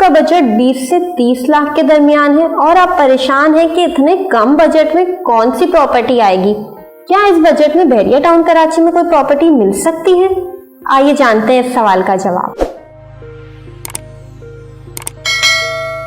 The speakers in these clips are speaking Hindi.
आपका बजट 20 से 30 लाख के दरमियान है और आप परेशान हैं कि इतने कम बजट में कौन सी प्रॉपर्टी आएगी, क्या इस बजट में बहरिया टाउन कराची में कोई प्रॉपर्टी मिल सकती है? आइए जानते हैं इस सवाल का जवाब।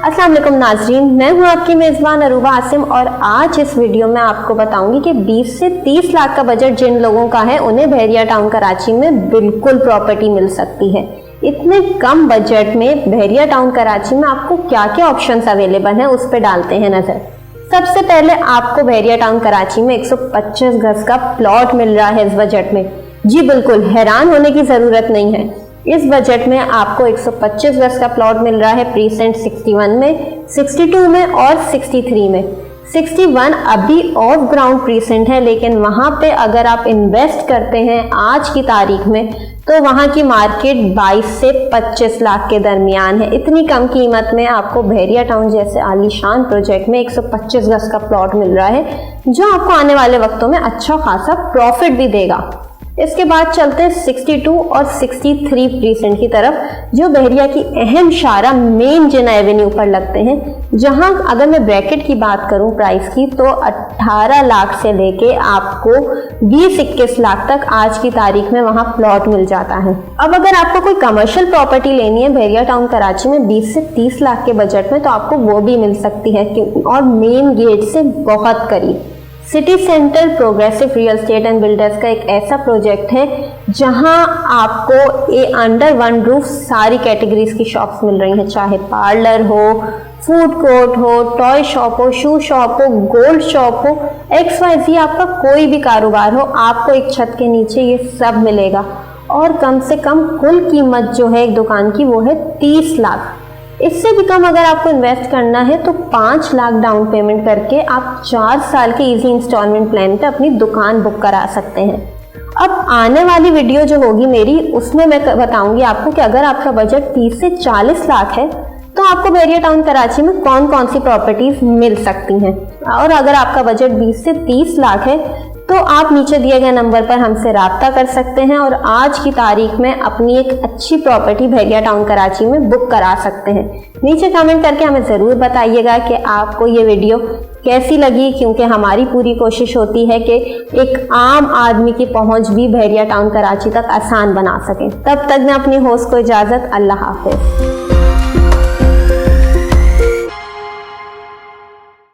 अस्सलाम वालेकुम नाजरीन, मैं हूं आपकी मेज़बान अरूबा आसिम और आज इस वीडियो में आपको बताऊंगी कि 20 से 30 लाख का बजट जिन लोगों का है उन्हें बहरिया टाउन कराची में बिल्कुल प्रॉपर्टी मिल सकती है। इतने कम बजट में बहरिया टाउन कराची में आपको क्या क्या ऑप्शंस अवेलेबल हैं उस पर डालते हैं नजर। सबसे पहले आपको बहरिया टाउन कराची में 125 गज का प्लॉट मिल रहा है इस बजट में। जी बिल्कुल, हैरान होने की जरूरत नहीं है। इस बजट में आपको 125 गज का प्लॉट मिल रहा है प्रीसेंट 61 में, 62 में और 63 में। 61 अभी ऑफ ग्राउंड प्रीसेंट है, लेकिन वहां पे अगर आप इन्वेस्ट करते हैं आज की तारीख में तो वहां की मार्केट 22 से 25 लाख के दरमियान है। इतनी कम कीमत में आपको बहरिया टाउन जैसे आलीशान प्रोजेक्ट में 125 गज का प्लॉट मिल रहा है, जो आपको आने वाले वक्तों में अच्छा खासा प्रॉफिट भी देगा। इसके बाद चलते हैं 62 और 63 प्रीसेंट की तरफ, जो बहरिया की अहम शारा मेन जिना एवेन्यू पर लगते हैं, जहां अगर मैं ब्रैकेट की बात करूं प्राइस की तो 18 लाख से लेके आपको 20-21 लाख तक आज की तारीख में वहां प्लॉट मिल जाता है। अब अगर आपको कोई कमर्शियल प्रॉपर्टी लेनी है बहरिया टाउन कराची में 20 से 30 लाख के बजट में तो आपको वो भी मिल सकती है, और मेन गेट से बहुत करीब। City centre progressive real estate and builders का एक ऐसा प्रोजेक्ट है जहां आपको अंडर वन रूफ सारी कैटेगरीज की शॉप्स मिल रही हैं, चाहे पार्लर हो, फूड कोर्ट हो, टॉय शॉप हो, शू शॉप हो, गोल्ड शॉप हो, XYZ आपका कोई भी कारोबार हो, आपको एक छत के नीचे ये सब मिलेगा। और कम से कम कुल कीमत जो है एक दुकान की वो है 30 लाख। इससे भी कम अगर आपको इन्वेस्ट करना है तो 5 लाख डाउन पेमेंट करके आप 4 साल के इजी इंस्टॉलमेंट प्लान पे अपनी दुकान बुक करा सकते हैं। अब आने वाली वीडियो जो होगी मेरी, उसमें मैं बताऊंगी आपको कि अगर आपका बजट 30 से 40 लाख है तो आपको बहरिया टाउन कराची में कौन कौन सी प्रॉपर्टीज मिल सकती हैं, और अगर आपका बजट 20 से 30 लाख है तो आप नीचे दिए गए नंबर पर हमसे राब्ता कर सकते हैं और आज की तारीख में अपनी एक अच्छी प्रॉपर्टी बहरिया टाउन कराची में बुक करा सकते हैं। नीचे कमेंट करके हमें ज़रूर बताइएगा कि आपको ये वीडियो कैसी लगी, क्योंकि हमारी पूरी कोशिश होती है कि एक आम आदमी की पहुंच भी बहरिया टाउन कराची तक आसान बना सकें। तब तक मैं अपनी होस्ट को इजाज़त, अल्लाह हाफिज़।